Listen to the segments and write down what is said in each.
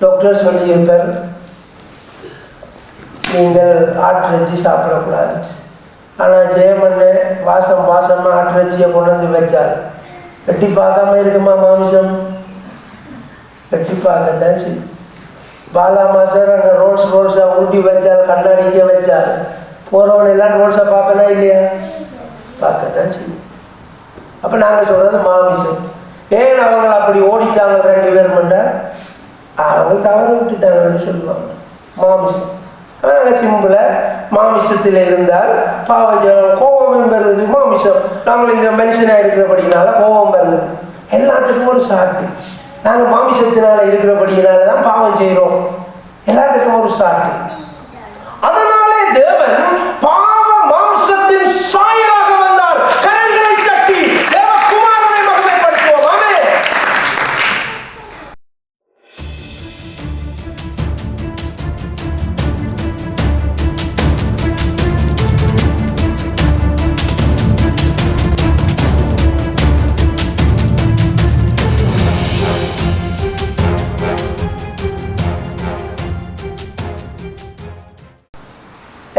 Doctor சொல்லியிருப்பார், நீங்கள் ஆட்டிறைச்சி சாப்பிடக்கூடாது. ஆனால் ஜெயமண்ண வாசமாக ஆட்டிறைச்சியை கொண்டு வந்து வச்சார். வெட்டி பார்க்காம இருக்குமா மாமிசம்? வெட்டி பார்க்கத்தான் செய்யும். பாலா மாஸ்டர் அங்கே ரோல்ஸாக ஊட்டி வச்சார், கண்ணாடிக்க வச்சார். போகிறவன் எல்லாம் ரோல்ஸை பார்க்கனா இல்லையா? பார்க்கத்தான் செய்யும். அப்போ நாங்கள் சொல்கிறது மாமிசம். ஏன் அவங்க அப்படி ஓடிட்டாங்க 2 பேர் மண்டா? அவங்க தவறு விட்டுட்டாங்கன்னு சொல்லுவாங்க. மாமிசம் நாங்கள் சிம்பிளாக மாமிசத்தில் இருந்தால் பாவம் கோபம் வருது. மாமிசம் நாங்கள் இங்கே மனுஷனாக இருக்கிறபடினால கோபம் வருது. எல்லாத்துக்கும் ஒரு சாட்டு. நாங்கள் மாமிசத்தினால இருக்கிறபடியினால தான் பாவம் செய்கிறோம். எல்லாத்துக்கும் ஒரு சாட்டு. அதனாலே தேவன் பாவ மாம்சத்தின் சாயலாக வந்தார். கரங்களை தட்டி தேவகுமாரனை மகிமைப்படுத்துவோம். ஆமென்.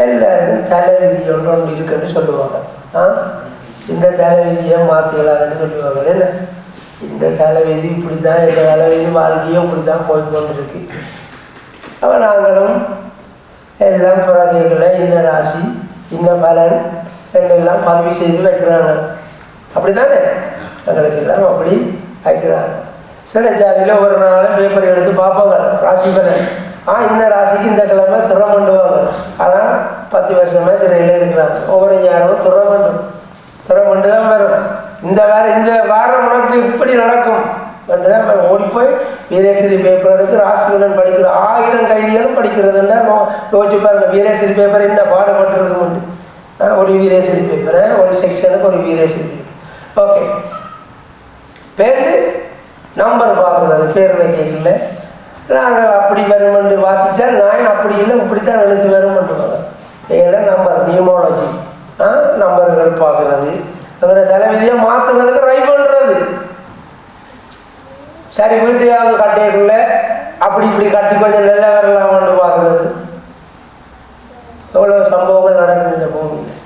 எல்லாருக்கும் தலைவிதி ஒன்று இருக்குன்னு சொல்லுவாங்க. இந்த தலைவிதியை மாற்றிக்கலாதுன்னு சொல்லுவாங்க. என்ன இந்த தலைவிதி இப்படித்தான், இந்த தலைவிதி வாழ்க்கையும் இப்படித்தான் போய்கொண்டிருக்கு. அவன் நாங்களும் எல்லாம் பிறகுகளை இன்ன ராசி இன்ன பலன் எல்லாம் பதிவு செய்து வைக்கிறாங்க. அப்படி தானே எங்களுக்கு எல்லாம் அப்படி வைக்கிறாங்க. சிறைச்சாலையில் ஒரு நாளும் பேப்பர் எடுத்து பார்ப்பாங்க ராசி பலன். இந்த ராசிக்கு இந்த கிழமை திறம் பண்ணுவாங்க. ஆனால் 10 வருஷமாக சிறையில் இருக்கிறாங்க. ஒவ்வொரு யாரும் திறம் கொண்டு தான் வரும். இந்த வாரம் உனக்கு இப்படி நடக்கும் தான் ஓடி போய் வீரேஸ்வரி பேப்பர் எடுத்து ராசிபலன் படிக்கிற 1000 கைதிகளும் படிக்கிறதுன்னா யோசிச்சு பாருங்க. வீரேஸ்வரி பேப்பர் என்ன பாடுபட்டுருக்குண்டு. ஒரு வீரேஸ்வரி பேப்பரை ஒரு செக்ஷனுக்கு ஒரு வீரேஸ்வரி பேப்பர். ஓகே, பேர் நம்பர் பார்க்குறது பேர் வைக்கல. நாங்கள் அப்படி வருமென்று வாசித்தா நான் அப்படி இல்லை இப்படித்தான் எழுத்து வருமென்றுவாங்க. ஏன்னா நம்பர் நியூமாலஜி நம்பர்கள் பார்க்குறது, அங்கே தலைவிதியை மாற்றுறதுக்கு ட்ரை பண்ணுறது. சரி வீட்டையாவது கட்டைக்குள்ள அப்படி இப்படி கட்டி கொஞ்சம் நல்ல வரலாம்னு பார்க்குறது. எவ்வளோ சம்பவங்கள் நடக்குது இந்த பூமியில்.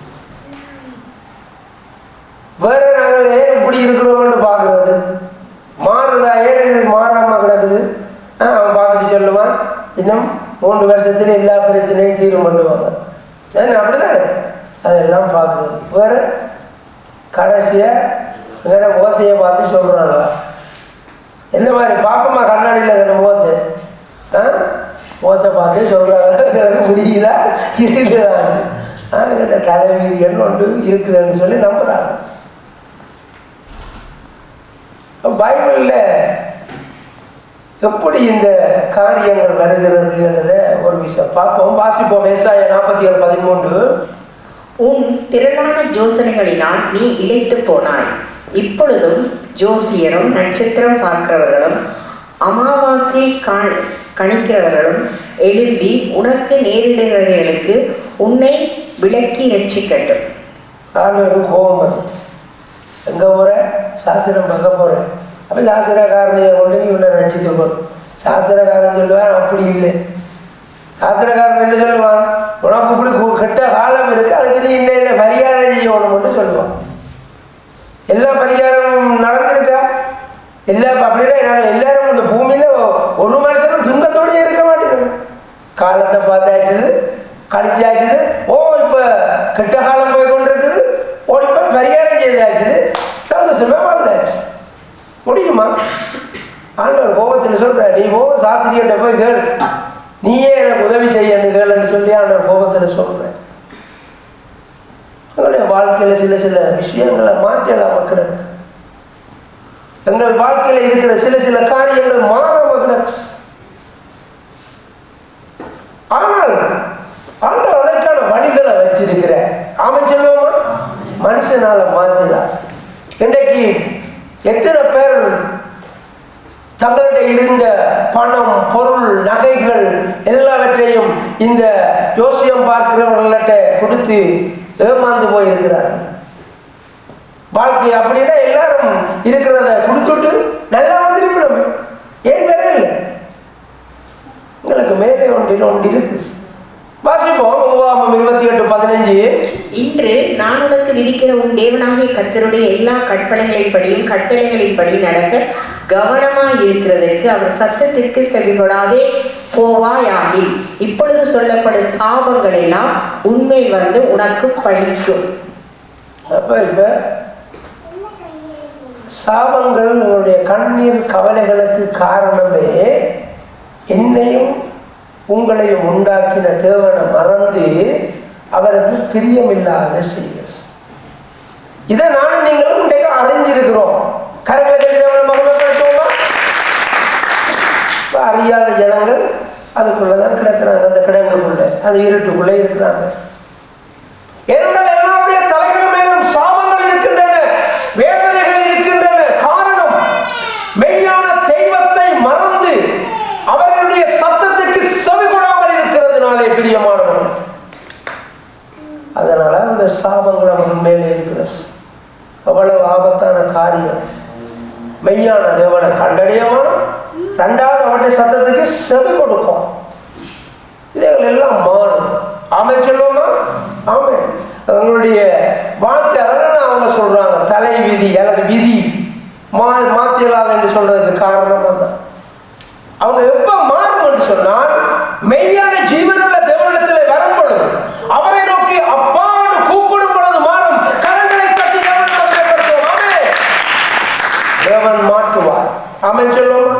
வேற நாங்கள் ஏன் இப்படி இருக்கிறோம்னு பார்க்குறது. மாறுதா? ஏன் இது மாறாமல் கிடக்குது? அவன் பார்த்துட்டு சொல்லுவான், இன்னும் 3 வருஷத்துல எல்லா பிரச்சனையும் தீர்வு பண்ணுவாங்க. ஏன்னா அப்படிதானே அதெல்லாம் பார்க்குறது. வேறு கடைசியாக எங்கட முகத்தையை பார்த்து சொல்கிறாங்களா? என்ன மாதிரி பாப்பமா கண்ணாடியில் எங்கட முகத்தை பார்த்து சொல்கிறாங்க. முடியுதா இருக்குதான்னு எங்கிட்ட தலைவீதிகள் ஒன்று இருக்குதுன்னு சொல்லி நம்புகிறாங்க. பைபிளில் எப்படி இந்த காரியங்கள் வருகிறதுன்றத ஒரு விஷயம் பார்ப்போம். வாசிப்போம். ஏசாயா 47:13. உன் திரளான யோசனைகளினால் நீ இளைத்து போனாய். இப்பொழுதும் ஜோசியரும் நட்சத்திரம் பார்க்கிறவர்களும் அமாவாசை கணிக்கிறவர்களும் எழும்பி உனக்கு நேரிடுகிறவர்களுக்கு உன்னை விலக்கி ரட்சிக்கட்டும். ஒரு கோபம் எங்கே போகிற? சாஸ்திரம் பார்க்க போகிறேன். அப்போ சாஸ்திரக்காரனையை கொண்டு நீ உன்னை ரட்சித்துக்கணும். சாஸ்திரக்காரன் சொல்லுவான் அப்படி இல்லை. சாஸ்திரக்காரன் என்ன சொல்லுவான்? உனக்கு இப்படி கெட்ட காலம் இருக்கு, அதுக்கு நீ இந்த பரிகாரம் செய்யணும்னு சொல்லுவான். எல்லா பரிகாரமும் நடந்திருக்கா? அப்படின்னா நாங்கள் எல்லாரும் இந்த பூமியில ஒரு மனுஷனும் துன்பத்தோடய இருக்க மாட்டேங்குது. காலத்தை பார்த்தாச்சுது, கழிச்சாச்சுது. இப்போ கெட்ட காலம் போய் கொண்டு இருக்குது, ஓடிப்போய் பரிகாரம் செய்தாச்சுது, சந்தோஷமா வாழ்ந்தாச்சு. முடியுமா? ஆண்டவர் கோபத்தில் சொல்ற, நீ சாத்திரியிட்ட போய் கேள், நீயே எனக்கு உதவி செய்யன்னு கேளுன்னு சொல்லி ஆண்டவர் கோபத்தில் சொல்றேன். எங்களுடைய வாழ்க்கையில் சில விஷயங்களை மாற்றலாம கிடக்கு. எங்கள் வாழ்க்கையில் இருக்கிற சில காரியங்கள் மாறாம கிடக்கு. ஆனால் ஆண்டவர் அதற்கான வழிகளை வச்சிருக்கிற அவன் சொல்லுவோமா? மனுஷனால மாற்றினார். இன்றைக்கு எத்தனை பேர் தங்கள்கிட்ட இருந்த பணம், பொருள், நகைகள் எல்லாவற்றையும் இந்த ஜோசியம் பார்க்கிறவர்கள்ட்ட கொடுத்து ஏமாந்து போயிருக்கிறார். வாழ்க்கை அப்படின்னா எல்லாரும் இருக்கிறத கொடுத்துட்டு நல்லா வந்திருக்கணும். ஏன் வேற இல்லை. ஒன்றில் ஒன்று இருக்கு. வாசிப்போம். உபாகமம் 28:15. இன்று நான் உனக்கு விதிக்கிற உன் தேவனாகிய கர்த்தருடைய எல்லா கற்பனைகளின்படியும் கட்டளைகளின்படி நடக்க கவனமாய் இருக்கிறதற்கு அவர் சத்தத்திற்கு செவிகொடாதே போவாயாகில் இப்பொழுது சொல்லப்படும் சாபங்கள் எல்லாம் உண்மையில் வந்து உனக்கு பழிக்கும். இப்ப சாபங்கள் உங்களுடைய கண்ணீர் கவலைகளுக்கு காரணமே என்னையும் உங்களையும் உண்டாக்கின தேவனை மறந்து அவருக்கு பிரியமில்லாத செய்ய. இதை நானும் நீங்களும் இன்றைக்கு அறிஞ்சிருக்கிறோம். கரங்களை கடிதவனை மகிமைப்படுத்துவோமா? அறியாத ஜனங்கள் அதுக்குள்ளதான் கிடக்கிறாங்க, அந்த கிடங்குக்குள்ள, அந்த இருட்டுக்குள்ள இருக்கிறாங்க. ஏனென்றால் எல்லாருடைய தலைகள் மேலும் சாபங்கள் இருக்கின்றன, வேதனைகள் இருக்கின்றன. காரணம் மெய்யான தெய்வத்தை மறந்து அவர்களுடைய சத்தத்துக்கு செவி கொடாமல் இருக்கிறதுனாலே பிரியமானவர்கள். அதனால அந்த சாபங்கள் அவர்கள் மேலே இருக்கிறது. அவ்வளவு ஆபத்தான காரியம். மெய்யான தேவனை கண்டறியவன், ரெண்டாவது அவருடைய சத்தத்துக்கு செவி கொடுக்கும். இதைகள் எல்லாம் மாறும். ஆமை சொல்லுவோமா? ஆமை. அவங்களுடைய வாழ்க்கை அதான் அவங்க சொல்றாங்க, தலை விதி அல்லது விதி மாத்தியலாது என்று சொல்றதுக்கு காரணம் தான். அவங்க எப்ப மாறும் என்று சொன்னால் மெய்யான ஜீவனுள்ள தேவனிடத்தில் வரும் பொழுது, அவரை நோக்கி அப்பான்னு கூப்பிடும் பொழுது மாறும். கரங்களை தட்டி தேவன் மாற்றுவார். ஆமென் சொல்லுவோமா?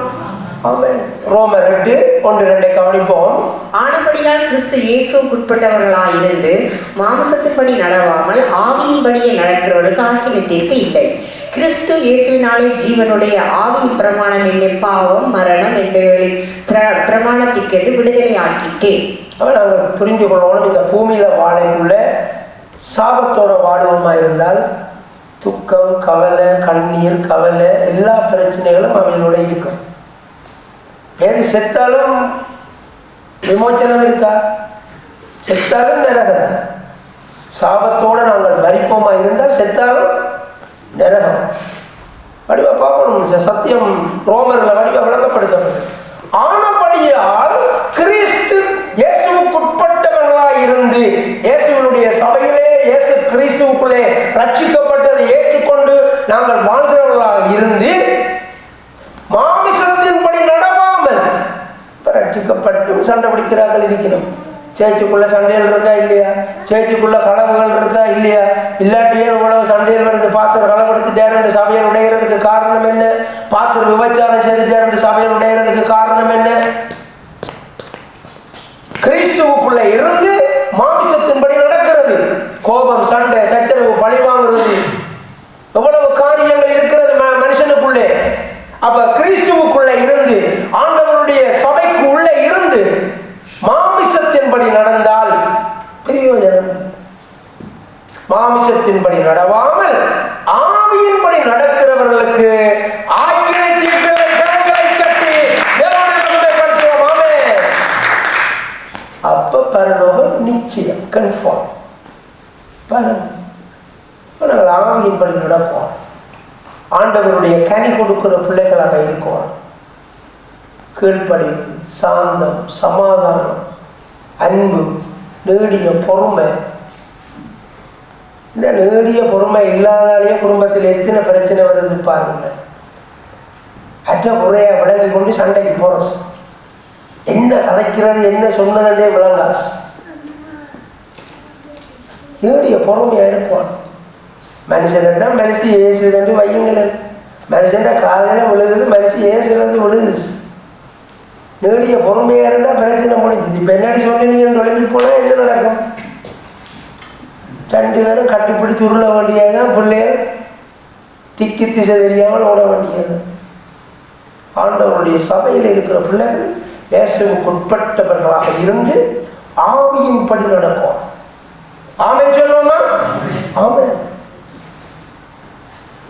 ஆமென். ரோமர் 8:1-2 கவனிப்போம். ஆனபடியால் கிறிஸ்து இயேசுவுக்குட்பட்டவர்களாயிருந்து மாம்சத்தின்படி நடவாமல் ஆவியின்படியே நடக்கிறவர்களுக்கு ஆக்கினை தீர்ப்பு இல்லை. கிறிஸ்து இயேசுவினாலே ஜீவனுடைய ஆவியின் பிரமாணம் என்னை பாவம் மரணம் என்பவர்களின் பிரமாணத்திற்கு விடுதலை ஆக்கிட்டேன். அவன் நாங்கள் புரிஞ்சு கொள்ளணும். இந்த பூமியில வாழைக்குள்ள சாபத்தோட வாழ்வுமா இருந்தால் துக்கம், கவலை, கண்ணீர், கவலை, எல்லா பிரச்சனைகளும் அவைகளோட இருக்கும். பேரு செத்தாலும் விமோச்சனம் இருக்கா? செத்தாலும் நரகம். சாபத்தோடு நாங்கள் மரிப்போமா இருந்தால் செத்தாலும் நரகம். வடிவா பார்க்கணும். சத்தியம் ரோமர்ல வடிவா விளங்கப்படுத்தப்பட்டது. ஆனபடியால் கிறிஸ்து இயேசுவுக்குட்பட்டவர்களாய் இருந்து, இயேசுவினுடைய சபையிலே இயேசு கிறிஸ்துவுக்குள்ளே ரட்சிக்கப்பட்டதை ஏற்றுக்கொண்டு நாங்கள் வாழ்கிறவர்களாக இருந்து மாமிசத்தின்படி நடவாமல் ரட்சிக்கப்பட்டும் சண்டை பிடிக்கிறார்கள் இருக்கணும். சேர்ச்சுக்குள்ள சண்டைகள் இருக்கா இல்லையா? சேர்ச்சுக்குள்ள களவுகள் இருக்கா இல்லையா? இல்லாட்டியே உழவு சண்டைகள் வருது. பாசர் களப்படுத்திட்டாரு சபையில் உடைகிறதுக்கு காரணம் என்ன? பாசர் விபச்சாரம் செய்துட்டாரு சபையில் உடைகிறதுக்கு காரணம் என்ன? கிறிஸ்துவுக்குள்ள இருந்து மாமிசத்தின்படி நடக்கிறது. கோபம், சண்டை, சச்சரவு, பழி வாங்குறது, எவ்வளவு காரியங்கள் இருக்கிறது மனுஷனுக்குள்ளே. அப்ப கிறிஸ்துவுக்குள்ள இருந்து ஆண்டவருடைய சபைக்கு உள்ள இருந்து மாமிசத்தின்படி நடந்தால் பிரயோஜனம். மாமிசத்தின்படி நடவாமல் ஆவியின்படி நடக்கிறவர்களுக்கு ஆக்கினை தீர்ப்புகளை கரங்களை கட்டி தேவனை மகிமைப்படுத்துவோம். ஆமென். அப்ப பரலோகம் நிச்சயம், கன்ஃபார்ம். நாங்கள் ஆவியின்படி நடப்போம். ஆண்டவருடைய கனி கொடுக்கிற பிள்ளைகளாக இருக்கும். கீழ்ப்படிவு, சாந்தம், சமாதானம், அன்பு, நீடிய பொறுமை. இந்த நீடிய பொறுமை இல்லாதாலேயே குடும்பத்தில் எத்தனை பிரச்சனை வருது பாருங்க. அற்ற குறையா விளங்கி கொண்டு சண்டைக்கு போறோம். என்ன கதைக்கிறது, என்ன சொன்னதே விளங்காது. நீடிய பொறுமையா இருப்பான். மனுஷனை தான் மனுஷி ஏசுது வையுங்கள். மனுஷன் காதல விழுகுது, மனுஷி ஏசுறது விழுகுது. நீடிய பொறுமையா இருந்தா பிரச்சனை முடிஞ்சுது. இப்ப என்னடி சொன்னீங்க நுழைஞ்சு போனா என்ன நடக்கும்? 2 பேரும் கட்டிப்பிடிச்சு உருள வேண்டியதுதான். பிள்ளைகள் திக்கி திசை தெரியாமல் ஓட வேண்டியது. ஆண்டவருடைய சபையில் இருக்கிற பிள்ளைகள் இயேசுவுக்கு உட்பட்டவர்களாக இருந்து ஆவியின்படி நடக்கும். ஆமென் சொல்லுவோமா? ஆமென்.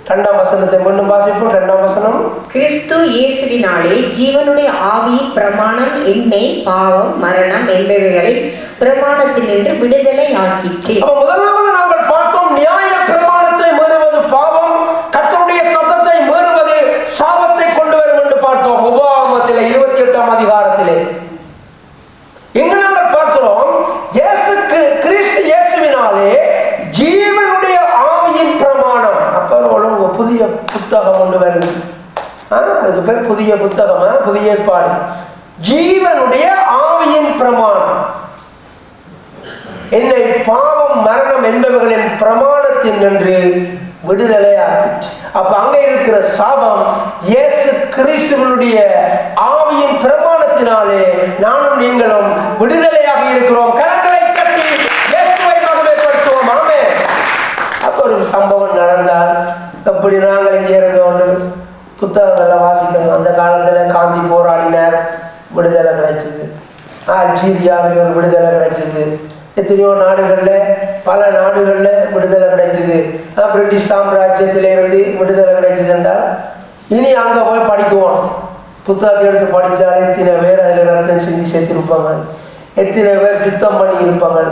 2ஆம் வசனத்தை மீண்டும் வாசிப்போம். 2ஆம் வசனம். கிறிஸ்து இயேசுவினாலே ஜீவனுடைய ஆவியின் பிரமாணம் என்னை பாவம் மரணம் என்பவைகளின் பிரமாணத்தினின்று விடுதலை ஆக்கிற்று. முதலாவது நாங்கள் பார்த்தோம், நியாய பிரமாணத்தை மீறுவது பாவம், கர்த்தருடைய சத்தத்தை மீறுவது சாபத்தை கொண்டு வரும் என்று பார்த்தோம். உபாகமத்திலே 28ஆம் அதிகாரத்திலே இங்க நாங்கள் பார்க்கிறோம், கிறிஸ்து இயேசுவினாலே ஜீவனுடைய ஆவியின் பிரமாணம். அப்புறம் புதிய புத்தகம் ஒன்று வருது, அதுக்கு பேர் புதிய புத்தகமா, புதிய ஏற்பாடு. ஜீவனுடைய ஆவியின் பிரமாணம் என்னை பாவம் மரணம் என்பவர்களின் பிரமாணத்தின் என்று விடுதலை ஆகிற்று. அப்ப அங்க இருக்கிற சாபம் இயேசு கிறிஸ்துவனுடைய ஆவியின் பிரமாணத்தினாலே நானும் நீங்களும் விடுதலையாக இருக்கிறோம். கரங்களை தட்டி இயேசுவை மகிமைப்படுத்துவோம். ஆமென். அப்ப ஒரு சம்பவம் நடந்தால் எப்படி நாங்கள் இங்கே இருந்தோண்டு புத்தகங்களை வாசிக்கணும். அந்த காலத்துல காந்தி போராடினார், விடுதலை கிடைச்சது. அல்ஜீரியாவில் ஒரு விடுதலை கிடைச்சது. எத்தனையோ நாடுகள்ல, பல நாடுகள்ல விடுதலை கிடைச்சது. பிரிட்டிஷ் சாம்ராஜ்யத்திலிருந்து விடுதலை கிடைச்சது என்றால் இனி அங்க போய் படிக்குவோம். புத்தகத்தை எடுத்து படித்தால் எத்தனை பேர் அதில் ரத்தம் செஞ்சு சேர்த்திருப்பாங்க, எத்தனை பேர் யுத்தம் பண்ணி இருப்பாங்க,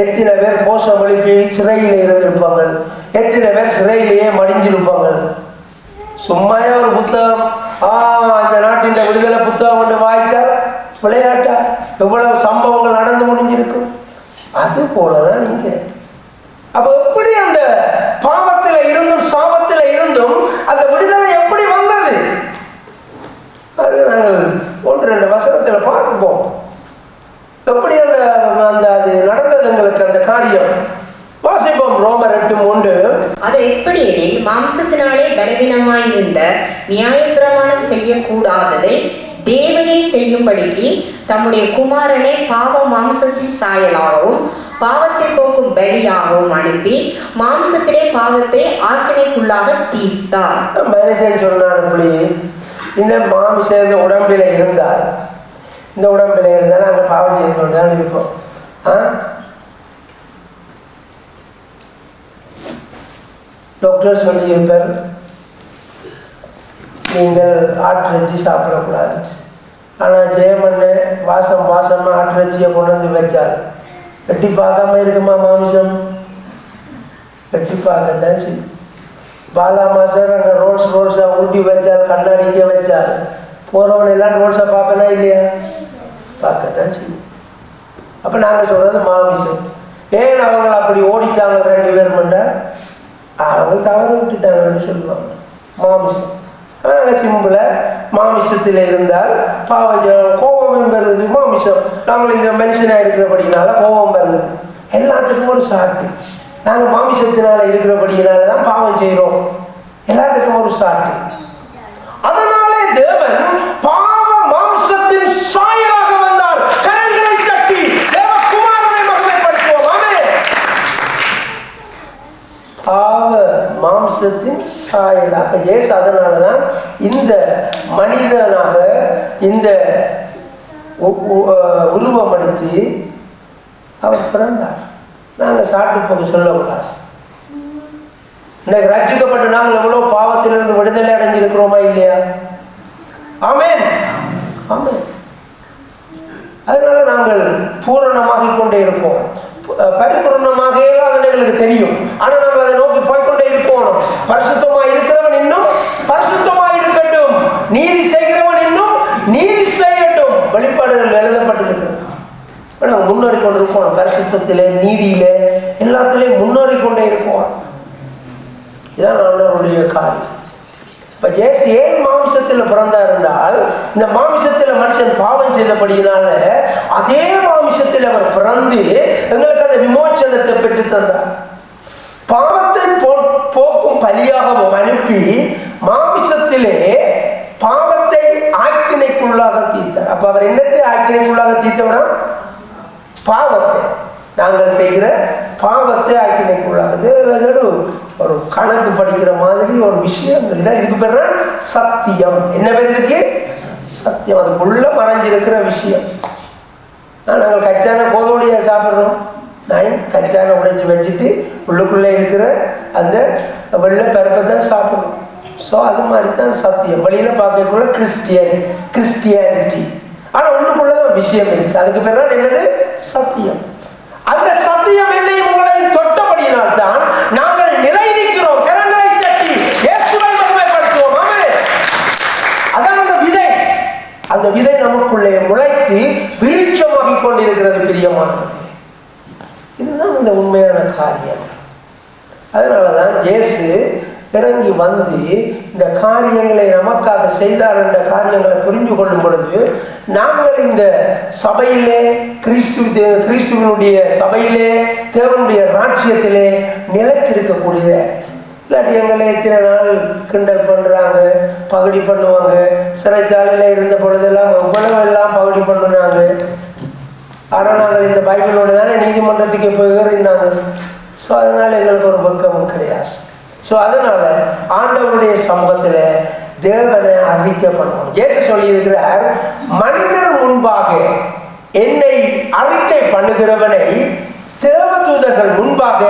எத்தனை பேர் கோஷம் எழுப்பி சிறையில் இருந்திருப்பாங்க, எத்தனை பேர் சிறையிலேயே மடிஞ்சிருப்பாங்க. சும்மாயே ஒரு புத்தகம், இந்த நாட்டின் விடுதலை புத்தகம் கொண்டு வாய்ச்சா விளையாட்டா எவ்வளவு சம்பவங்கள் நடந்து முடிஞ்சிருக்கும். அது போலதான் இங்க. அப்ப எப்படி அந்த பாவத்தில் இருந்தும் சாபத்தில் இருந்தும் அந்த விடுதலை எப்படி வந்தது? அது நாங்கள் 1-2 வசனத்துல பார்ப்போம். எப்படி அந்த அது நடந்தது எங்களுக்கு அந்த காரியம். வாசிப்போம். ரோமர் 8:3. அது எப்படி எனில், மாம்சத்தினாலே பலவீனமாயிருந்த நியாயப்பிரமாணம் செய்யக்கூடாததை தேவனே செய்யும்படிக்கு தம்முடைய குமாரனை பாவ மாம்சத்தின் சாயலாகவும் பாவத்தை போக்கும் பலியாகவும் அனுப்பி மாம்சத்திலே பாவத்தை ஆக்கினைக்குள்ளாக தீர்த்தார். மனுஷன் சொன்னான், இப்படி இந்த மாம்சம் இந்த உடம்பில இருந்தால், இந்த உடம்பில இருந்தால் நாங்கள் பாவம் செய்து கொண்டுதான் இருப்போம். டாக்டர் சொல்லியிருப்பார், நீங்கள் ஆட்டிறைச்சி சாப்பிடக்கூடாது. ஆனால் ஜெயமண்ண வாசமா ஆட்டிறைச்சியை கொண்டு வந்து வச்சார். வெட்டி பார்க்காம இருக்குமா மாம்சம்? வெட்டி பார்க்கத்தான் செய்யும். பாலா மாஸ்டர் அங்கே ரோல்ஸா ஊட்டி வச்சார், கண்ணாடிக்க வச்சார். போகிறவன் எல்லாம் ரோல்ஸை பார்க்கனா இல்லையா? பார்க்கத்தான் செய்யும். அப்போ நாங்கள் சொல்றது மாமிசம். ஏன் அவங்க அப்படி ஓடிட்டாங்க 2 பேர் மட்டும்? அவங்க தவறு விட்டுட்டாங்கன்னு சொல்லுவாங்க. மாமிசம் சிம்பிள மாமிசத்தில் இருந்தால் பாவம், கோபம் வருது. மாமிசம் நாங்கள் இந்த மனுஷனா இருக்கிறபடினால கோபம் வருது. எல்லாத்துக்கும் ஒரு சாட்டு. நாங்கள் மாமிசத்தினால இருக்கிறபடியினால தான் பாவம் செய்கிறோம். எல்லாத்துக்கும் ஒரு சாட்டு. அதனாலே தேவன் பாவ மாம்சத்தின் சாயலாக வந்தார். கரங்களை தட்டி தேவகுமாரனை மகிமைப்படுத்துவோம். ஆமென். பாவ மாம்சத்தின் சாயலாக இயேசு. அதனாலதான் இந்த மனிதனாக இந்த உருவம் எடுத்து அவர் பிறந்தார். நாங்கள் சாட்டு போக சொல்லக்கூடாது. இன்னைக்கு ரட்சிக்கப்பட்ட நாங்கள் எவ்வளவு பாவத்திலிருந்து விடுதலை அடைஞ்சிருக்கிறோமா இல்லையா? ஆமென், ஆமென். அதனால நாங்கள் பூரணமாக கொண்டே இருப்போம். பரிபூர்ணமாக அது எங்களுக்கு தெரியும். ஆனால் நாங்கள் அதை நோக்கி போய்கொண்டே இருப்போம். பரிசுத்தமா இருக்கிறவன் இன்னும் பரிசுத்தமா இருக்கட்டும், நீதி செய்கிறவன் இன்னும் நீதி செய்யட்டும். வெளிப்பாடுகள் எழுதப்பட்டிருக்கு. நாங்கள் முன்னேறி கொண்டு இருப்போம். பரிசுத்தத்திலே, நீதியிலே, எல்லாத்திலையும் முன்னேறி கொண்டே இருப்போம். இதான் நம்மளுடைய காரியம். இப்ப இயேசு ஏன் மாம்சத்தில் பிறந்தார் என்றால், இந்த மாம்சத்தில் மனுஷன் பாவம் செய்தபடியினால அதே மாம்சத்தில் அவர் பிறந்து எங்களுக்கு அந்த விமோச்சனத்தை பெற்று தந்தார். பாவத்தை போக்கும் பலியாகவும் அனுப்பி மாம்சத்திலே பாவத்தை ஆக்கினைக்குள்ளாக தீர்த்தார். அப்ப அவர் என்னத்தை ஆக்கினைக்குள்ளாக தீர்த்தவனா? பாவத்தை, நாங்கள் செய்கிற பாவத்தை ஆக்கினைக்குள்ளாகுது. ஒரு கணக்கு படிக்கிற மாதிரி ஒரு விஷயம். இதுக்கு பேர் சத்தியம். என்ன பேர் இதுக்கு? சத்தியம். அதுக்குள்ள மறைஞ்சிருக்கிற விஷயம். நாங்கள் கச்சான கோதோடியா சாப்பிட்றோம். நான் கச்சான உடைச்சி வச்சுட்டு உள்ளுக்குள்ளே இருக்கிற அந்த வெள்ளை பருப்பை தான் சாப்பிடுறோம். ஸோ அது மாதிரி தான் சத்தியம். வெளியில் பார்க்கக்குள்ள கிறிஸ்டியானிட்டி. ஆனால் உள்ளுக்குள்ளதான் விஷயம் இருக்கு. அதுக்கு பேர் தான் என்னது? சத்தியம். அந்த சத்தியம் என்னை உங்களை தொட்டபடியினால் தான் நாங்கள் நிலை நிற்கிறோம். கரங்களை தட்டி இயேசுவை மகிமைப்படுத்துவோம். ஆமென். அதான் அந்த விதை. அந்த விதை நமக்குள்ளே முளைத்து விருட்சமாகி கொண்டிருக்கிறது பிரியமானது. இதுதான் இந்த உண்மையான காரியம். அதனாலதான் இயேசு இறங்கி வந்து இந்த காரியங்களை நமக்காக செய்தார் என்ற காரியங்களை புரிந்து கொள்ளும் பொழுது நாங்கள் இந்த சபையிலே கிறிஸ்துவனுடைய சபையிலே தேவனுடைய ராஜ்யத்திலே நிலைத்திருக்கக்கூடிய, இல்லாட்டி எங்களை எத்தனை நாள் கிண்டல் பண்றாங்க, பகுடி பண்ணுவாங்க. சிறைச்சாலையில இருந்த பொழுதெல்லாம் எவ்வளவு எல்லாம் பகுடி பண்ணுனாங்க. ஆனால் நாங்கள் இந்த பைபிளோடு தானே நீதிமன்றத்துக்கு போயிருந்தாங்க. ஸோ அதனால எங்களுக்கு ஒரு பக்கமும் கிடையாது. ஸோ அதனால ஆண்டவருடைய சமூகத்தில் தேவனை அறிக்கை பண்ணுவோம். இயேசு சொல்லி இருக்கிறார், மனிதர் முன்பாக என்னை அறிக்கை பண்ணுகிறவனை தேவதூதர்கள் முன்பாக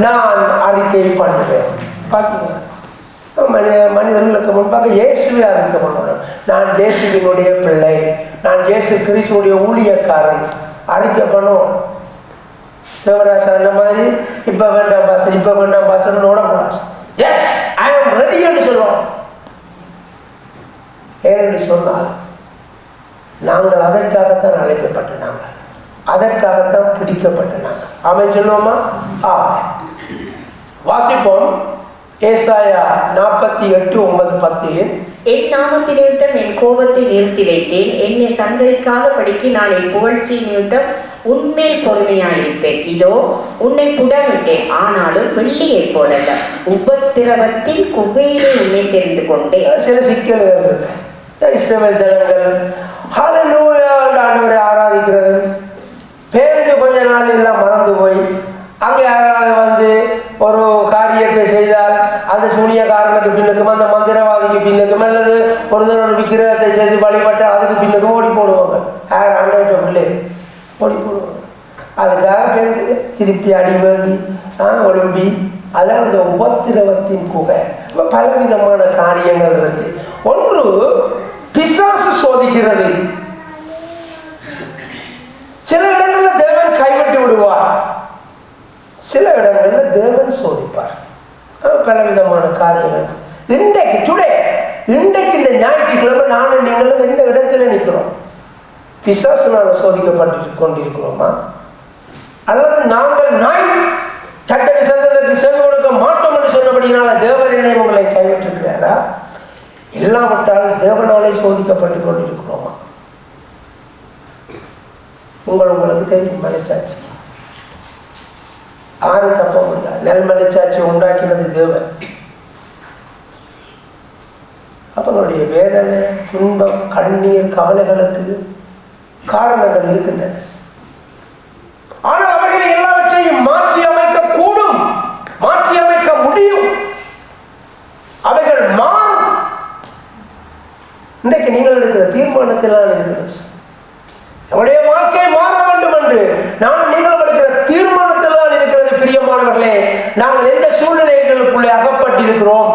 நான் அறிக்கை பண்ணுவேன். பார்த்தீங்களா, மனிதர்களுக்கு முன்பாக இயேசுவை அறிக்கை பண்ணுவேன். நான் இயேசுவினுடைய பிள்ளை, நான் இயேசு கிறிஸ்துவுடைய ஊழியக்காரன் அறிக்கை பண்ணுவோம். தேவராசா அந்த மாதிரி இப்ப வேண்டாம் பாசன், இப்ப வேண்டாம் பாசன் ஓடக்கூடாது. எஸ், ஐ ஆம் ரெடி என்று சொல்லுவோம். ஏனென்று சொன்னால் நாங்கள் அதற்காகத்தான் அழைக்கப்பட்ட, நாங்கள் அதற்காகத்தான் பிடிக்கப்பட்ட நாங்கள். ஆமென் சொல்லுவோமா? ஆமென். வாசிப்போம். ஏசாயா 48:9-10. என் நாமத்து நிமித்தம் என் கோபத்தை நிறுத்தி வைத்தேன், என்னை சந்தரிக்காதபடிக்கு நான் என் புகழ்ச்சி நிமித்தம் உன்மேல் பொறுமையாயிருப்பேன். இதோ உன்னை புடமிட்டேன், ஆனாலும் வெள்ளியை போலல்ல, உபத்திரவத்தின் குகையிலே உன்னை தெரிந்து கொண்டேன். சில சிக்கல்கள் இருக்கு. இஸ்ரவேல் ஜனங்கள் ஹல்லேலூயா ஆண்டவரை ஆராதிக்கிறது பேருந்து கொஞ்ச நாள் எல்லாம் மறந்து போய் அங்கே யாராவது வந்து ஒரு காரியத்தை செய்தால் அந்த சூனியக்காரனுக்கு பின்னுக்கும் அந்த மந்திரவாதிக்கு பின்னுக்கும் அல்லது ஒரு விக்கிரகத்தை செய்து வழிபட்டு அதுக்கு பின்னுக்கும் ஓடி போடுவாங்க. ஆண்டவர்கிட்ட பிள்ளை ஓடி போடுவாங்க. அதுக்காக பேருந்து திருப்பி அடி வேண்டி ஒழும்பி, அதான் அந்த உபத்திரவத்தின் குகை. பலவிதமான காரியங்கள் இருக்கு. ஒன்று பிசாசு சோதிக்கிறது. சில இடங்களில் தேவன் கைவிட்டு விடுவார், சில இடங்களில் தேவன் சோதிப்பார். பலவிதமான காரியங்கள். இன்றைக்கு இந்த ஞாயிற்றுக்கிழமை நானும் நீங்களும் எந்த இடத்துல நிற்கிறோம்? பிசாசுனால சோதிக்கப்பட்டு கொண்டிருக்கிறோமா? அல்லது நாங்கள் கர்த்தருடைய சத்தத்திற்கு செவி கொடுக்க மாட்டோம் என்று சொன்னபடினால தேவன் என்னை உங்களை கைவிட்டிருக்கிறாரா? இல்லாவிட்டால் தேவனாலே சோதிக்கப்பட்டு கொண்டிருக்கிறோமா? உங்களுக்கு தெரியும், மலைச்சாட்சி ஆறு தப்ப முடியாது. நெல் மலைச்சாட்சி உண்டாக்கினது தேவன். அவங்களுடைய வேதனை, துன்பம், கண்ணீர், கவலைகளுக்கு காரணங்கள் இருக்கின்றன. ஆனால் அவர்களை எல்லாவற்றையும் மாற்றி அமைக்க கூடும், மாற்றி அமைக்க முடியும். அவைகள் மாறும். இன்றைக்கு நீங்கள் எடுக்கிற தீர்மானத்தில் இருக்கிறது. நம்முடைய வாழ்க்கை மாற வேண்டும் என்று நான் நீங்கள் எடுக்கிற தீர்மானத்தில் தான் இருக்கிறது. பிரியமானவர்களே, நாங்கள் எந்த சூழ்நிலைகளுக்குள்ளே அகப்பட்டிருக்கிறோம்?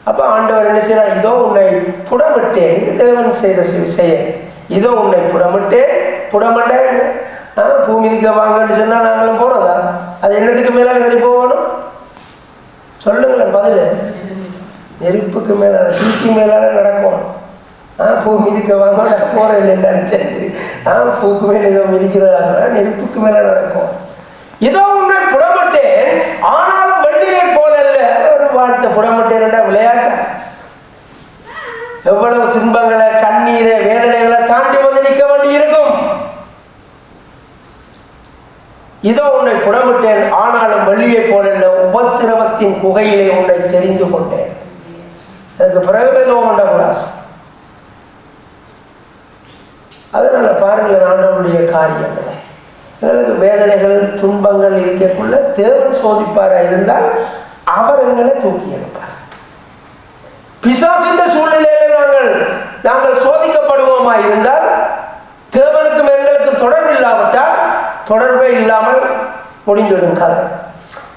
அப்ப ஆண்டவர் என்ன செய்யறார்? இதோ உன்னை புடமிட்டேன். இது தேவன் செய்த செயல். இதோ உன்னை புடமிட்டேன். புடமட்டேன் பூமிக்கு வாங்கன்னு சொன்னா நாங்களும் போனதா? அது என்னதுக்கு மேலான கடி போகணும்? சொல்லுங்களேன் பதில். நெருப்புக்கு மேலான, தீக்கு மேலான நடக்கும். பூ மிதிக்க வாங்க போறது எல்லாரும் சேர்ந்து பூக்கு மேல ஏதோ மிதிக்கிறதா? நெருப்புக்கு மேல நடக்கும். ஏதோ உன்னை புடமிட்டேன், ஆனாலும் வெள்ளியை போல அல்ல. ஒரு வார்த்தை புடமிட்டேன் விளையாட்ட. எவ்வளவு துன்பங்களை, கண்ணீரை, வேதனைகளை தாண்டி வந்து நிற்க வேண்டி இருக்கும். இதோ உன்னை புடமிட்டேன், ஆனாலும் வெள்ளியை போல அல்ல, உபத்திரவத்தின் குகையிலே உன்னை தெரிந்து கொண்டேன். அதுக்கு பிறகு கூடாது. அதனால பாருங்கள், ஆண்டவருடைய காரியங்களை எங்களுக்கு வேதனைகள், துன்பங்கள் இருக்கக்குள்ள தேவன் சோதிப்பாரா இருந்தால் அவர் எங்களை தூக்கி எடுப்பார். பிசாசின் சூழ்நிலையில நாங்கள் சோதிக்கப்படுவோமா இருந்தால் தேவனுக்கும் எங்களுக்கு தொடர்பு இல்லாவிட்டால் தொடர்பே இல்லாமல் முடிந்துவிடும் கதை.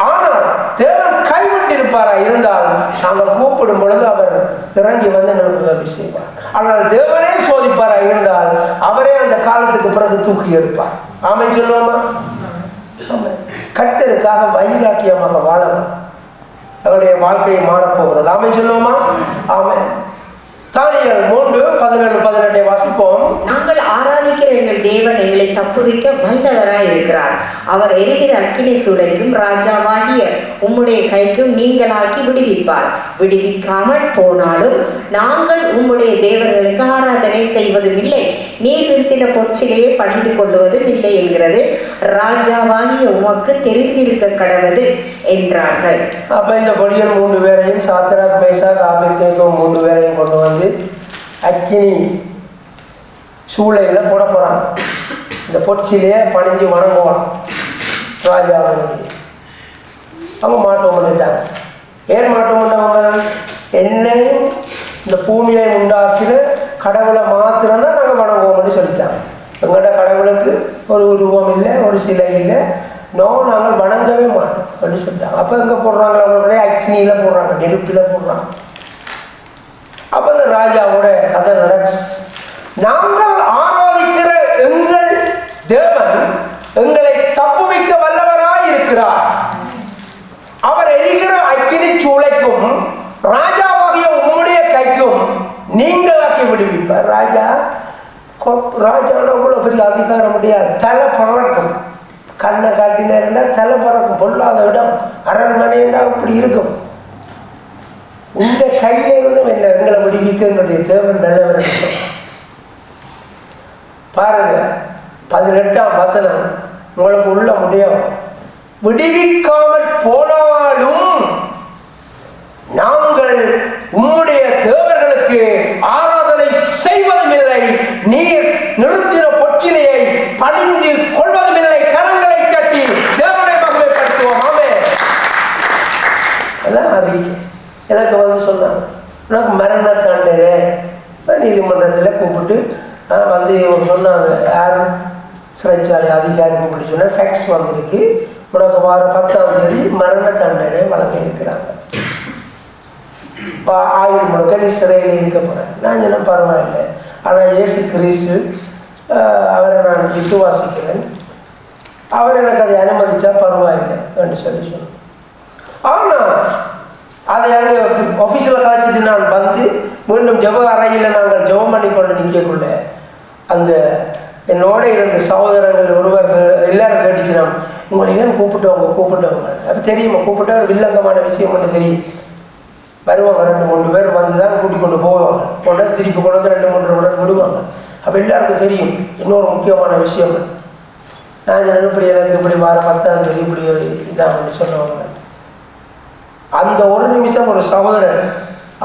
ஆனால் தேவன் கைவிட்டு இருப்பாரா இருந்தால் நாங்கள் கூப்பிடும் பொழுது அவர் இறங்கி வந்து எங்களுக்கு உதவி செய்வார். ஆனால் தேவனே சோதிப்பாரா இருந்தால் அவரே அந்த காலத்துக்கு பிறகு தூக்கி எடுப்பார். ஆமென் சொல்லுவோமா? கர்த்தருக்காக வைராக்கியமாக வாழணும். அவருடைய வாழ்க்கையை மாறப்போகிறது. ஆமென் சொல்லுவோமா? ஆமென். தானியேல் 3:17-18 வாசிப்போம். நாங்கள் ஆராதிக்கிற எங்கள் தேவன் எங்களை தப்புவிக்க வல்லவராய் இருக்கிறார். அவர் எரிகிற அக்கினி சூளைக்கும் ராஜாவாகிய உம்முடைய கைக்கும் நீங்களாக்கி விடுவிப்பார். விடுவிக்காமல் போனாலும் நாங்கள் உம்முடைய தேவர்களுக்கு ஆராதனை செய்வதும் இல்லை, நீர் நிறுத்தின பொற்சிலையை பணிந்து கொள்வதும் இல்லை என்கிறது ராஜாவாகிய உமக்கு தெரிந்திருக்க கடவது என்றார்கள். அப்ப இந்த பொடியன் 3 பேரையும் சாத்ராக் மேஷாக் ஆபேத்நேகோ 3 பேரையும் கொண்டு வந்து அக்கினி சூளையில போட போறாங்க. இந்த பொற்சிலையை பணிஞ்சு வணங்குவான் ராஜாவினுடைய. அவங்க மாற்றம் பண்ணிட்டாங்க. ஏன் மாற்றம் பண்ணவங்க? என்னையும் இந்த பூமியை உண்டாக்கின கடவுளை மாத்திரம் தான் நாங்கள் வணங்குவோம்னு சொல்லிட்டாங்க. எங்கள்கிட்ட கடவுளுக்கு ஒரு உருவம் இல்லை, ஒரு சிலை இல்லை, நாங்கள் வணங்கவே மாட்டோம் அப்படின்னு சொல்லிட்டாங்க. அப்போ எங்கே போடுறாங்க? அவங்களுடைய அக்னியில போடுறாங்க, நெருப்பில் போடுறாங்க. அப்போ இந்த ராஜாவோட கதை நடக்கும். நாங்கள் ஆராதிக்கிற எங்கள் தேவன் எங்களை தப்புவிக்க வல்லவராய் இருக்கிறார். அவர் எரிகிற அக்கினி சூளைக்கும் ராஜாவாகிய உம்முடைய கைக்கும் நீங்களாக்கி விடுவிப்பார். ராஜாவோட அவ்வளோ பெரிய அதிகாரம் முடியாது. தலை பறக்கும், கண்ணை காட்டினா தலை பறக்கும். பொல்லாத இடம் அரண்மனைண்டா இப்படி இருக்கும். உங்க கையில இருந்து என்ன எங்களை விடுவிக்க என்னுடைய தேவன் நல்லவர். பாருங்க 18ஆம் வசனம் உங்களுக்கு உள்ள முடியும். விடுவிக்காமல் போனாலும் நாங்கள் உம்முடைய தேவர்களுக்கு ஆராதனை செய்வதும் இல்லை, நீர் நிறுத்தின பொற்றிலையை பணிந்து கொள்வதும் இல்லை, கரங்களை தட்டி தேவனை மகிமைப்படுத்துவோம். ஆமென். எல்லாம் அறிக்கை. எனக்கு வந்து சொன்னாங்க, எனக்கு மரண தண்டனை நீதிமன்றத்தில் கூப்பிட்டு வந்து சொன்னாங்க, யாரும் சிறைச்சாலை அதிகாரி கூப்பிட்டு சொன்னால் ஃபேக்ஸ் வந்திருக்கு, உனக்கு வார 10ஆம் தேதி மரண தண்டனை வழங்க இருக்கிறாங்க, ஆயுள் முழுக்க நீ சிறையில் இருக்க போகிறேன். நான் சொன்ன பரவாயில்லை, ஆனால் இயேசு கிறிஸ்து அவரை நான் விசுவாசிக்கிறேன், அவர் எனக்கு அதை அனுமதிச்சா பரவாயில்லை என்று சொல்லி சொன்னேன். ஆனால் அதை அங்கே ஆஃபீஸில் காய்ச்சிட்டு நான் வந்து மீண்டும் ஜெப அறையில் நாங்கள் ஜெபம் பண்ணி கொண்டு நிற்கக்குள்ள அந்த என்னோட இருந்த சகோதரர்கள் ஒருவர்கள் எல்லாரும் கேட்டுச்சினோம், உங்களை ஏன் கூப்பிட்டவங்க அப்போ தெரியுமா? கூப்பிட்டா ஒரு வில்லங்கமான விஷயம் ஒன்று தெரியும். வருவாங்க 2-3 பேர் வந்து தான் கூட்டிக் கொண்டு போவாங்க, கொண்டு திருப்பி கொண்டு வந்து 2-3 மணி விடுவாங்க. அப்போ எல்லாருக்கும் தெரியும் இன்னொரு முக்கியமான விஷயம். நான் இப்படி எனக்கு இப்படி வார 10ஆம் தேதி இப்படி இதாகன்னு சொல்லுவாங்க. அந்த ஒரு நிமிஷம் ஒரு சகோதரன்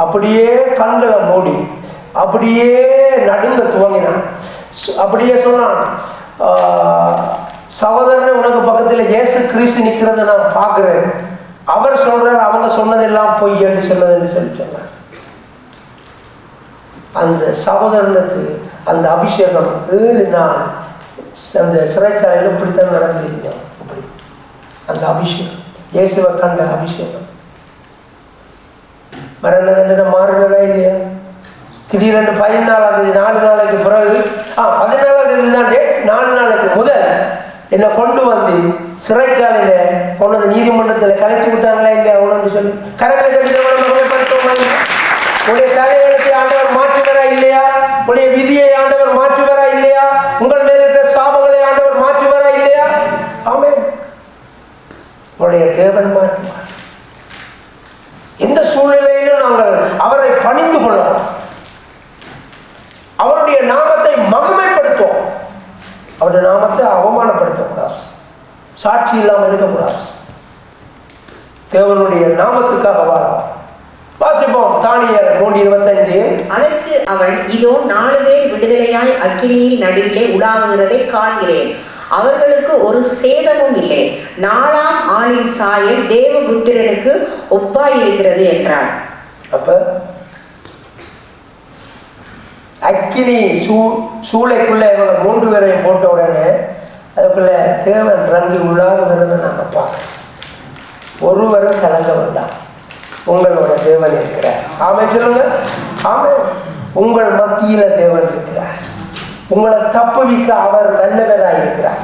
அப்படியே கண்களை மூடி அப்படியே நடுங்க துவங்கினான். அப்படியே சொன்னான், சகோதரனை உனக்கு பக்கத்தில் இயேசு கிறிஸ்து நிற்கிறத நான் பார்க்குறேன், அவர் சொல்றார் அவங்க சொன்னதெல்லாம் பொய் என்று சொன்னதுன்னு சொல்லி சொன்னார். அந்த சகோதரனுக்கு அந்த அபிஷேகம் 7 நாள் அந்த சிறைச்சாலையில் இப்படித்தான் நடந்திருக்கோம். அப்படி அந்த அபிஷேகம், இயேசுவை கண்ட அபிஷேகம். மரண தண்டனை மாறினதா இல்லையா? திடீரென்று 14ஆம் தேதி 4 நாளைக்கு பிறகு 14ஆம் தேதி தான் டேட், 4 நாளைக்கு முதல் என்னை கொண்டு வந்து சிறைச்சாலையில கொண்டு வந்து நீதிமன்றத்தில் கலைச்சு விட்டாங்களா இல்லையா? அவ்வளோன்னு சொல்லி கரங்களை உடைய தலைவனுக்கு ஆண்டவர் மாற்றுவரா இல்லையா? உடைய விதியை ஆண்டவர் மாற்றுவரா இல்லையா? உங்கள் மேல் இருக்கிற சாபங்களை ஆண்டவர் மாற்றுவரா இல்லையா? ஆமென். உடைய தேவன் மாற்றுவார். எந்த சூழ்நிலையிலும் நாங்கள் அவரை பணிந்து கொள்ளலாம், அவருடைய நாமத்தை மகிமைப்படுத்துவோம், அவருடைய நாமத்தை அவமானப்படுத்தக்கூடாது, சாட்சி இல்லாமல் இருக்கக்கூடாது, தேவனுடைய நாமத்துக்காக வாழலாம். வாசிப்போம் தானியேல் 3:25. அதற்கு அவன், இதோ 4 பேர் விடுதலையாய் அக்கினியில் நடுவிலே உலாவுகிறதை காண்கிறேன், அவர்களுக்கு ஒரு சேதமும் இல்லை, 4ஆம் ஆளின் சாயல் தேவபுத்திரனுக்கு ஒப்பாய் இருக்கிறது என்றார். அப்ப அக்கினி சூளைக்குள்ள இவங்க 3 பேரையும் போட்ட உடனே அதுக்குள்ள தேவன் ரங்கி உள்ளாகுகிறத நாங்கள் பார்க்கணும். ஒருவரும் கலங்க வேண்டாம், உங்களோட தேவன் இருக்கிறார். ஆமென் சொல்லுங்க. ஆமென். உங்கள் மத்தியில தேவன் இருக்கிறார். உங்களை தப்புவிக்க அவர் நல்லவராய் இருக்கிறார்.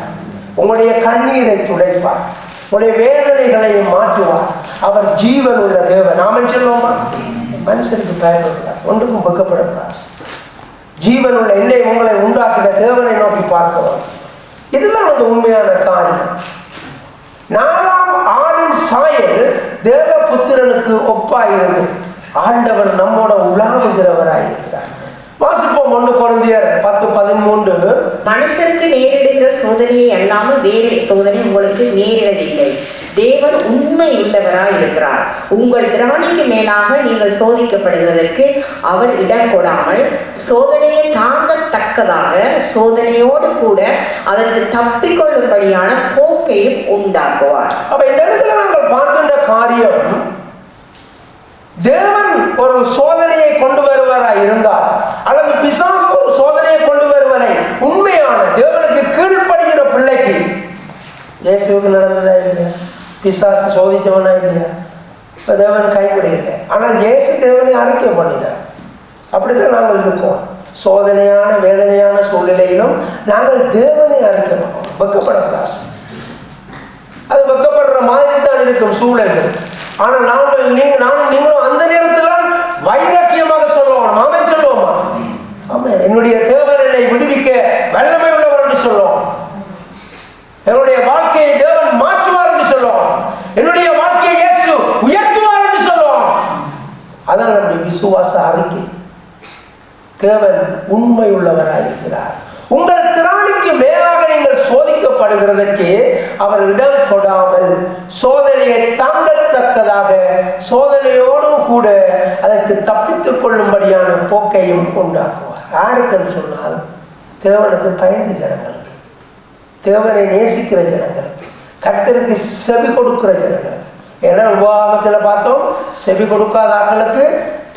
உங்களுடைய கண்ணீரை துடைப்பார், உங்களுடைய வேதனைகளையும் மாற்றுவார். அவர் ஜீவன் உள்ள தேவன். ஆமென் சொல்லுவோமா? மனுஷனுக்கு பயன்படுத்தார், ஒன்றுக்கும் வெக்கப்படக்கூடாது. ஜீவனுள்ள என்னை உங்களை உண்டாக்கின தேவனை நோக்கி பார்க்கிறோம். இதுதான் அந்த உண்மையான காரியம். 4ஆம் ஆணின் சாயல் தேவ புத்திரனுக்கு ஒப்பாயிருந்து ஆண்டவர் நம்மோட உலாவுகிறவராயிருக்கிறார். வாசிப்போம் 1 கொரிந்தியர் 10:13. மனுஷருக்கு நேரிடுகிற சோதனையை அல்லாமல் வேறு சோதனை உங்களுக்கு நேரிடவில்லை. தேவன் உண்மை உள்ளவராய் இருக்கிறார். உங்கள் திராணிக்கு மேலாக நீங்கள் சோதிக்கப்படுவதற்கு அவர் இடம் கொடாமல் சோதனையை தாங்கத்தக்கதாக சோதனையோடு கூட அதற்கு தப்பிக்கொள்ளும்படியான போக்கையும் உண்டாக்குவார். அப்ப இந்த இடத்துல நாங்கள் பார்க்கின்ற காரியம், தேவன் ஒரு சோதனையை கொண்டு வருவராய் இருந்தால் அல்லது பிசாசு ஒரு சோதனையை கொண்டு வருவதை உண்மையான தேவனுக்கு கீழ்ப்படுகிற பிள்ளைக்கு இயேசுவுக்கு நடந்ததா இல்லையா? பிசாசு சோதித்தவனா இல்லையா? இப்போ தேவன் கைவிடவில்லை. ஆனால் இயேசு தேவனை அறிக்கை பண்ணினார். அப்படித்தான் நாங்கள் இருக்கோம். சோதனையான வேதனையான சூழ்நிலையிலும் நாங்கள் தேவனை அறிக்கை பண்ணோம். வெக்கப்படக்கூடாது. அது வெக்கப்படுற மாதிரி தான் இருக்கும் சூழல்கள். ஆனால் நானும் நீங்களும் அந்த நேரத்தில் வைராக்கியமாக சொல்லுவோம். நாமே சொல்லுவோமா? ஆமா, என்னுடைய தேவன் என்னை விடுவிக்க வல்லமை உள்ளவர் என்று சொல்லுவோம். என்னுடைய வாழ்க்கையை தேவன் மாற்றுவார் என்று சொல்லுவோம். என்னுடைய வாழ்க்கையை இயேசு உயர்த்துவார் என்று சொல்லுவோம். அதான் நம்முடைய விசுவாச அறிக்கை. தேவன் உண்மை உள்ளவராயிருக்கிறார். உங்கள் திராணிக்கு மேலாக நீங்கள் சோதிக்கப்படுகிறதற்கு அவர் இடம் கொடாமல் சோதனையை தாங்கத்தக்கதாக சோதனையோடும் கூட அதற்கு தப்பித்துக் கொள்ளும்படியான போக்கையும் உண்டாக்குவார். யாருக்குன்னு சொன்னால் தேவனுக்கு பயந்த ஜனங்களுக்கு, தேவனை நேசிக்கிற ஜனங்களுக்கு, கர்த்தருக்கு செவி கொடுக்கிற ஜனங்களுக்கு. ஏன்னா உபாகமத்தில் பார்த்தோம், செவி கொடுக்காத ஆட்களுக்கு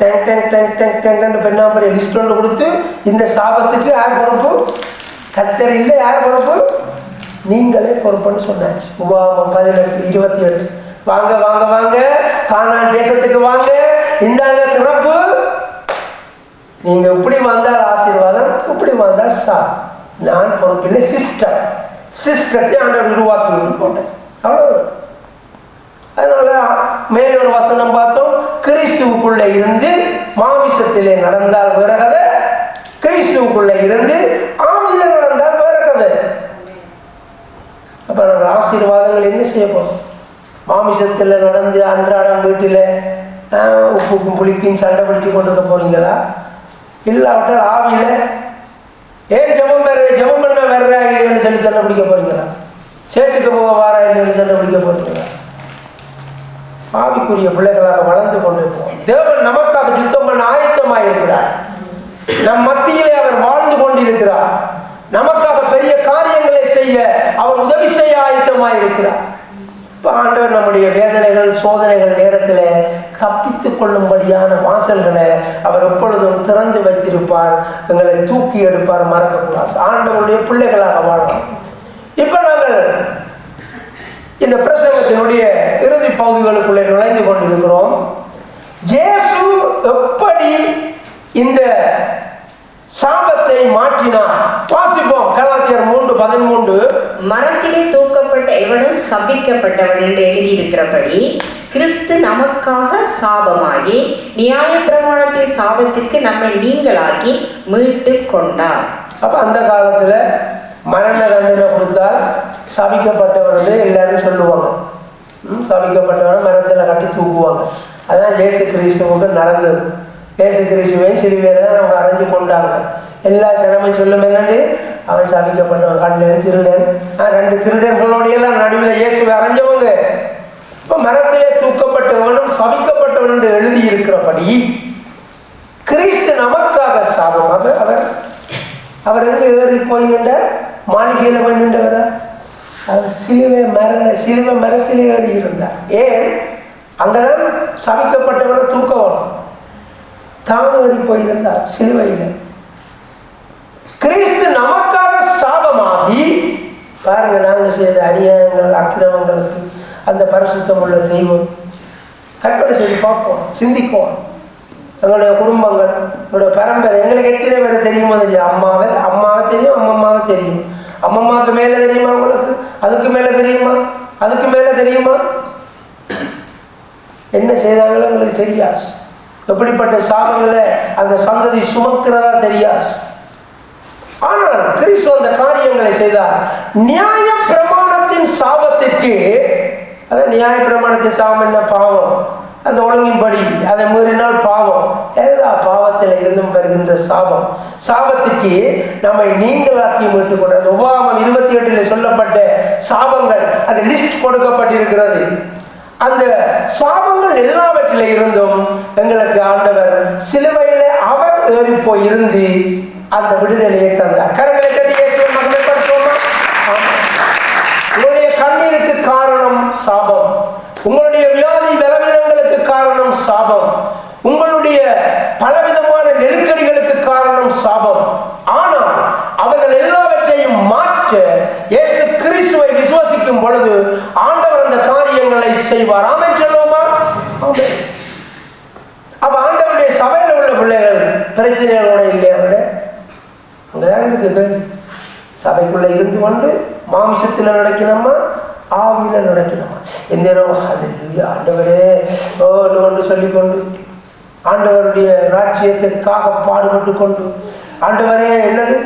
டெங் டெங் டெங் டெங் டெங்கு பெண்ணாம்பரிய லிஸ்ட் ஒன்று கொடுத்து இந்த சாபத்துக்கு யார் பொறுப்பு? கர்த்தர் இல்லை. யார் பொறுப்பு? நீங்களே பொறுப்புன்னு சொன்னாச்சு. உபாகமம் 18:27. வாங்க வாங்க வாங்க, கானான் தேசத்துக்கு வாங்க, இந்தாங்க திறப்பு. நீங்க இப்படி வந்தால் ஆசீர்வாதம், இப்படி வந்தால் நான் பொறுப்பில்லை. சிஸ்டத்தை ஆண்டவர் உருவாக்கி விட்டு போட்டேன். அவ்வளவு. அதனால மேலே ஒரு வசனம் பார்த்தோம், கிறிஸ்துவுக்குள்ள இருந்து மாமிசத்திலே நடந்தால் வேற கதை, கிறிஸ்துவுக்குள்ள இருந்து ஆவியில நடந்தால் வேற கதை. அப்ப நாங்கள் ஆசீர்வாதங்கள் என்ன செய்ய போறோம்? மாமிசத்தில் நடந்து அன்றாடம் வீட்டில் உப்புக்கும் புளிக்கும் சண்டை பிடிச்சு கொண்டு வர போறீங்களா? இல்லாவிட்டால் ஆவியில ஏன் ஜெபம் பண்ண வர்றா இல்லைன்னு சொல்லி சண்டை பிடிக்க போறீங்களா? சேர்த்துக்கு போக வாரா இல்லைன்னு சண்டை பிடிக்க போறீங்களா? ஆவிக்குரிய பிள்ளைகளாக வளர்ந்து கொண்டிருப்போம். தேவன் நமக்காக யுத்தம் பண்ண ஆயத்தமாக இருக்கிறார். நம் மத்தியிலே அவர் வாழ்ந்து கொண்டிருக்கிறார். நமக்காக பெரிய காரியங்களை செய்ய அவர் உதவி செய்ய ஆயத்தமாக இருக்கிறார். ஆண்டவர் நம்முடைய வேதனைகள் சோதனைகள் நேரத்தில் தப்பித்துக் கொள்ளும்படியான வாசல்களை அவர் எப்பொழுதும் திறந்து வைத்திருப்பார். எங்களை தூக்கி எடுப்பார். மறக்கக்கூடாது. ஆண்டவருடைய பிள்ளைகளாக வாழலாம். இப்ப நாங்கள் இந்த பிரசங்கத்தினுடைய இறுதி பகுதிகளுக்குள்ளே நுழைந்து கொண்டிருக்கிறோம். இயேசு எப்படி இந்த சாபத்தை மாற்றினார்? வாசிப்போம். கலாத்தியர் 3:13. மரத்திலே தூக்கப்பட்ட எவனும் சபிக்கப்பட்டவன் என்று எழுதியிருக்கிறபடி கிறிஸ்து நமக்காக சாபமாகி நியாயப்பிரமாணத்தின் சாபத்திற்கு நம்மை நீங்களாக்கி மீட்டு கொண்டார். அப்ப அந்த காலத்துல மரண தண்டனை கொடுத்தால் சபிக்கப்பட்டவர்களே எல்லாரும் சொல்லுவாங்க. சபிக்கப்பட்டவனை மரத்தில் கட்டி தூக்குவாங்க. அதான் இயேசு கிறிஸ்துவுக்கு நடந்தது. இயேசு கிறிஸ்துவை சிறுவையில தான் அவங்க அரைஞ்சு கொண்டாங்க. எல்லா சனமும் சொல்லும் என்னண்டு, அவன் சபிக்கப்பட்டவன், கண்ணன் திருடன். 2 திருடர்களோடையெல்லாம் நடுவில் இயேசுவை அரைஞ்சவங்க. இப்போ மரத்திலே தூக்கப்பட்டவனும் சபிக்கப்பட்டவன் என்று எழுதி இருக்கிறபடி கிறிஸ்து நமக்காக சாபம். அவர் எங்க ஏறி போயின்றார்? மாளிகையில் போய் நின்றவரா? அவர் சிலுவை மரத்திலே ஏறி இருந்தார். ஏன்? அங்கதான் சபிக்கப்பட்டவரை தூக்கவனும் தானும் ஏறி போயிருந்தார் சிலுவையில். கிறிஸ்து நமக்காக சாபமாகி பாருங்க, நாங்கள் செய்த அநியாயங்கள் அக்கிரமங்களுக்கு அந்த பரிசுத்தம் உள்ள தெய்வம் கற்பனை செய்து பார்ப்போம், சிந்திப்போம். எங்களுடைய குடும்பங்கள், எங்களுடைய பரம்பரை, எங்களுக்கு எத்தனை பேரை தெரியுமோ தெரியும். அம்மாவை தெரியும், அம்மம்மாவை தெரியும். அம்மம்மாவுக்கு மேலே தெரியுமா உங்களுக்கு? அதுக்கு மேலே தெரியுமா? அதுக்கு மேலே தெரியுமா? என்ன செய்தாங்களோ எங்களுக்கு தெரியாது. எப்படிப்பட்ட சாபங்களை அந்த சந்ததி சுமக்கிறதா தெரியாது. ஆனால் கிறிஸ்து அந்த காரியங்களை செய்தார். நியாய பிரமாணத்தின் சாபத்திற்கு, அதான் நியாய பிரமாணத்தின் சாபம் என்ன? பாவம். அந்த ஒழுங்கின்படி அதை மீறினால் பாவம். எல்லா பாவத்தில் இருந்தும் வருகின்ற சாபம். சாபத்துக்கு நம்மை நீங்களாக்கி மீட்டுக் கொண்டது. உபாகமம் 28 சொல்லப்பட்ட சாபங்கள் அந்த லிஸ்ட் கொடுக்கப்பட்டிருக்கிறது. அந்த சாபங்கள் எல்லாவற்றில இருந்தும் எங்களுக்கு ஆண்டவர் சிலுவையில அவர் ஏறி போய் இருந்து அந்த விடுதலையை தந்தார். கரங்களை கட்டி இயேசுவை மகிமைப்படுத்துவோமா? உங்களுடைய கண்ணீருக்கு காரணம் சாபம், உங்களுடைய வியாதி பலவீனங்களுக்கு காரணம் சாபம், உங்களுடைய பலவிதமான நெருக்கடிகளுக்கு காரணம் சாபம். ஆனால் அவர்கள் எல்லாவற்றையும் மாற்ற இயேசு கிறிஸ்துவை விசுவாசிக்கும் பொழுது ஆண்டவர் அந்த காரியங்களை செய்வார். ஆமென் சொல்லுவோமா? ஆமென். அப்ப ஆண்டவருடைய சபையில் உள்ள பிள்ளைகள் பிரச்சனைகளோட இல்லையா? அங்கதான் இருக்குது. சபைக்குள்ள இருந்து கொண்டு மாமிசத்துல நடக்கணுமா ஆவியில நடக்கணுமா? எந்த ஆண்டவரே கொண்டு சொல்லிக்கொண்டு ஆண்டவருடைய ராஜ்யத்திற்காக பாடுபட்டு கொண்டு, ஆண்டவரே என்னது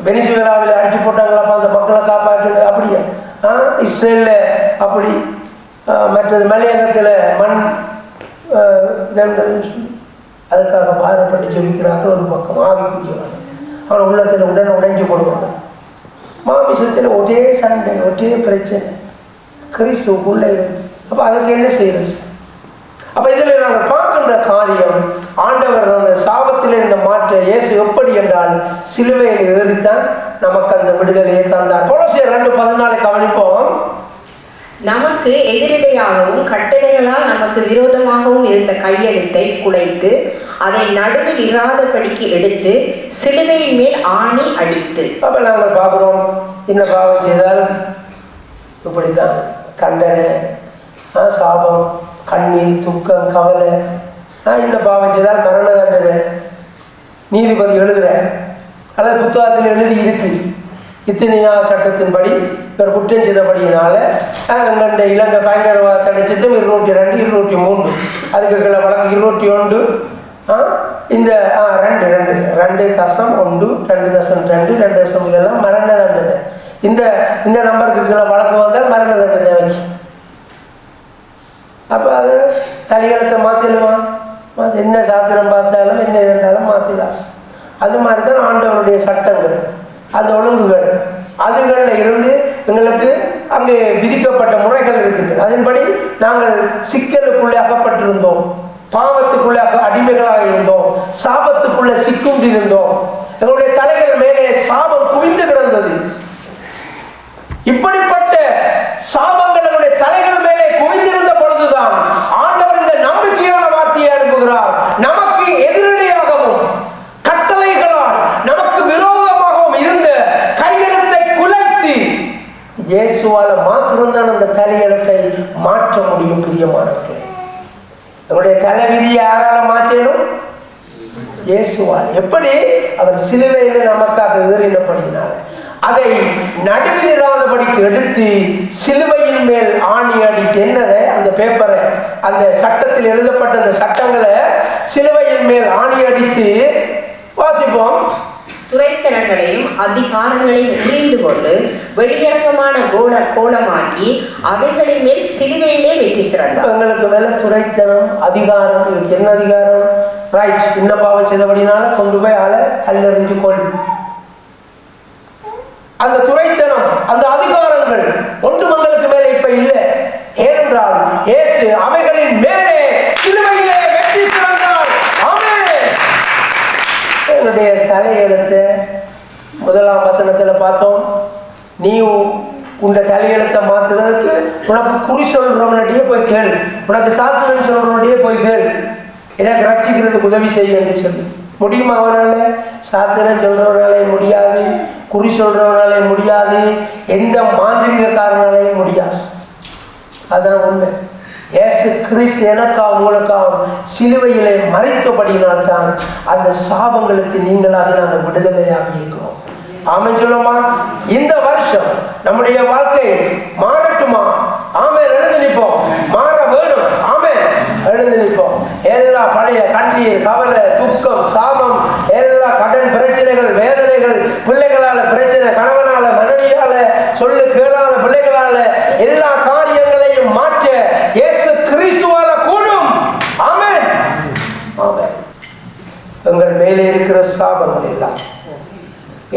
வெனிசுவேலாவில் அடிச்சு போட்டாங்களாப்பா அந்த மக்களை காப்பாற்று, அப்படியா? இஸ்ரேல்ல அப்படி, மற்றது மலையகத்துல மண் அதுக்காக பாதப்பட்டு ஜெபிக்கிறார்கள். ஒரு பக்கம் ஆவி பூஜைவாங்க, அவன் உள்ளத்துல உடனே உடைஞ்சு போடுவாங்க. மாமிசத்துல ஒரே சண்டை, ஒரே பிரச்சனை கிறிஸ்துவுக்குள்ள இருந்து. அப்ப அதுக்கு என்ன செய்யறது? அப்ப இதுல நாங்கள் பார்க்கின்ற காரியம், ஆண்டவர் அந்த சாபத்தில் இருந்த மாற்ற இயேசு எப்படி என்றால் சிலுவையில் ஏறித்தான் நமக்கு அந்த விடுதலையை தந்தார். கொலோசியர் 2:14 கவனிப்போம். நமக்கு எதிரிடையாகவும் கட்டளைகளால் நமக்கு விரோதமாகவும் இருந்த கையெழுத்தை குலைத்து அதை நடுவில் இராதபடிக்கு எடுத்து சிலுவையின் மேல் ஆணி அடித்து. அப்ப நாங்கள் பார்க்கிறோம், இந்த பாவம் செய்தால் இப்படித்தான் கண்டனை, சாபம், கண்ணீர், துக்கம், கவலை. இந்த பாவம் செய்தால் மரண தண்டனை. நீதிபதி எழுதுற அல்லது புத்தகத்தில் எழுதி இருக்கு, இத்தனையா சட்டத்தின்படி ஒரு குற்றம் செய்தபடியினால எங்களுடைய இலங்கை பயங்கரவாத தடை சட்டம் 202, 203, அதுக்கு கீழே வழக்கு 201, இந்த 2.1, 2.2, 2.2 இதெல்லாம் மரண தண்டனை. இந்த நம்பருக்கு கீழே வழக்கு வந்தால் மரண தண்டனை வச்சு. அப்போ அது தலையெழுத்தை மாற்றிடுவான். என்ன சாத்திரம் பார்த்தாலும் என்ன இருந்தாலும் மாற்றிடலாம். அது மாதிரி தான் ஆண்டவருடைய சட்டங்கள், அந்த ஒழுங்குகள், அதுகளில் இருந்து எங்களுக்கு அங்கே விதிக்கப்பட்ட முறைகள் இருக்கின்றன. அதன்படி நாங்கள் சிக்கலுக்குள்ளே அகப்பட்டிருந்தோம், பாவத்துக்குள்ளே அடிமைகளாக இருந்தோம், சாபத்துக்குள்ளே சிக்குண்டு இருந்தோம். எங்களுடைய தலைகள் மேலே சாபம் குவிந்து கிடந்தது. இப்படிப்பட்ட சாபங்கள் எங்களுடைய தலைகள் மேலே குவிந்திருந்த பொழுதுதான் ஆண்டவர் இந்த நம்பிக்கையான வார்த்தையை அனுப்புகிறார். நமக்கு எதிரடியாகவும் கட்டளைகளால் நமக்கு விரோதமாகவும் இருந்த கையெழுத்தை குலைத்து இயேசுவால மாத்திரம்தான் அந்த தலையெழுத்தை மாற்ற முடியும். பிரியமானவர்களே, நம்முடைய தலைவிதியை யாரால மாற்றணும்? இயேசுவால். எப்படி? அவர் சிலுவையில நமக்காக ஏறினபடினால அதை நடுவில் இராதபடிக்கு எடுத்து சிலுவையின் மேல் ஆணி அடித்து, என்னதை அந்த பேப்பரை, அந்த சட்டத்தில் எழுதப்பட்ட அந்த சட்டங்களை சிலுவையின் மேல் ஆணி அடித்து வாசிப்போம். துரைத்தனங்களையும் அதிகாரங்களையும் உறிந்து கொண்டு வெளியரங்கமான கோலமாக்கி அவைகளின் மேல் சிலுவையிலே வெற்றி சிறந்தார். எங்களுக்கு மேல துரைத்தனம், அதிகாரம். இதுக்கு என்ன அதிகாரம்? ரைட், இன்ன பாவம் செய்தபடினால கொண்டு போய் ஆளை கல்லெறிஞ்சு கொள். அந்த துரைத்தனம், அந்த அதிகாரங்கள் ஒன்றும் எங்களுக்கு மேல இப்ப இல்லை. ஏனென்றால் இயேசு அவைகளின் மேலே சிலுவையிலே வெற்றி சிறந்தார். ஆமென். என்னுடைய தலையெழுத்தை 1ஆம் வசனத்துல பார்த்தோம். நீ உண்ட தலையெழுத்தை மாத்துறதுக்கு உனக்கு குறி சொல்றவனுடைய போய் கேள், உனக்கு சாத்துவன் சொல்றவனுடைய போய் கேள், எனக்கு ரட்சிக்கிறதுக்கு உதவி செய்ய என்று சொல்லி. முடியுமா அவனால? சாத்திரம் சொல்றவனாலே முடியாது, குறி சொல்றவனாலே முடியாது, எந்த மாந்திரிகக்காரனாலே முடியாது. அதான் உண்மை. இயேசு கிறிஸ்து எனக்காக உங்களுக்காக சிலுவையிலே மறைத்தபடியினால்தான் அந்த சாபங்களுக்கு நீங்களாக நாங்கள் விடுதலையாக இருக்கிறோம். ஆமென் சொல்லுமா? இந்த வருஷம் நம்முடைய வாழ்க்கை மாறட்டுமா? ஆமென். எழுந்து நிற்போம். மாற வேணும். ஆமென். எழுந்து நிற்போம். எல்லா பழைய கண்ணீர், கவலை, துக்கம், சாபம் எல்லா கடன் பிரச்சனைகள், வேதனைகள், பிள்ளைகளால பிரச்சனை, கணவனால, மனைவியால, சொல்லு கேளாத பிள்ளைகளால எல்லா காரியங்களையும் மாற்ற இயேசு கிறிஸ்துவால கூடும். ஆமென், ஆமென். எங்கள் மேலே இருக்கிற சாபங்கள் எல்லாம்,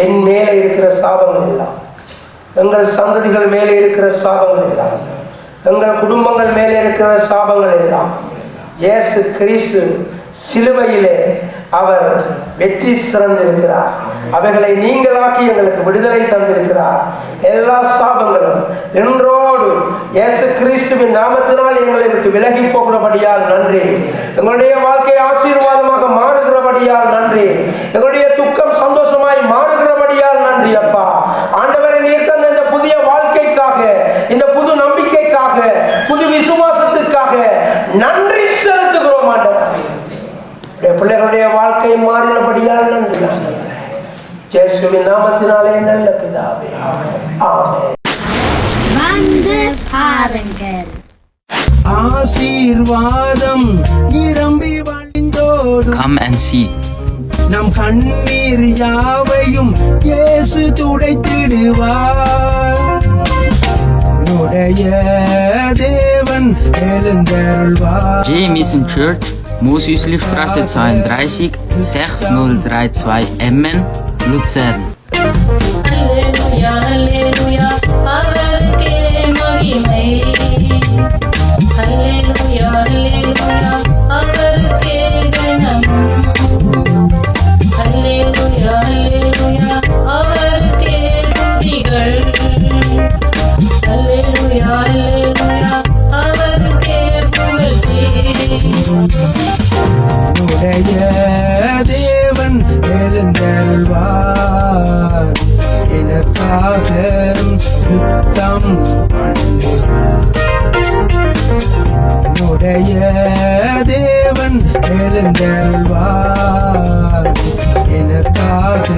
என் மேலே இருக்கிற சாபங்கள் எல்லாம், எங்கள் சந்ததிகள் மேலே இருக்கிற சாபங்கள் எல்லாம், எங்கள் குடும்பங்கள் மேலே இருக்கிற சாபங்கள் எல்லாம் இயேசு கிறிஸ்து சிலுவையிலே அவர் வெற்றி சிறந்திருக்கிறார். அவைகளை நீங்களாக்கி எங்களுக்கு விடுதலை தந்திருக்கிறார். எல்லா சாபங்களும் இன்றோடு இயேசு கிறிஸ்துவின் நாமத்தினால் எங்களை விட்டு விலகி போகிறபடியால் நன்றி. எங்களுடைய வாழ்க்கை ஆசீர்வாதமாக மாறுகிறபடியால் நன்றி. எங்களுடைய துக்கம் சந்தோஷமாய் மாறுகிறபடியால் நன்றி. அப்பா ஆண்டவரை நீர் தந்த இந்த புதிய வாழ்க்கைக்காக, இந்த புது நம்பிக்கைக்காக, புது விசுவாசத்திற்காக நன்றி செலுத்துகிறோம். ஆண்டவர் பிள்ளைகளுடைய வாழ்க்கை மாறினபடியால் நன்றி. இயேசுவின் நாமத்தினாலே நல்ல பிதாவே, ஆமென். வந்து பாருங்கள். ஆசீர்வாதம் நிரம்பி வழிந்தோடும். Come and see. நம் கண்ணீர் யாவையும் இயேசு துடைத்திடுவார். உடைய தேவன் எழுந்தருள்வார். J. Mission Church, Mosüslistraße 32, 6032 Emmen, Luzern. Halleluja, Halleluja, அவருக்கே மகிமை. Halleluja, Halleluja, அவருக்கே கனமும். Halleluja, Halleluja, அவருக்கே துதிகள். Halleluja, Halleluja, அவருக்கே புகழ்ச்சி. உடைய தேவன் எழுந்தருள்வார். எனக்காக யுத்தம் பண்ணுவார். உடைய தேவன் எழுந்தருள்வார். எனக்காக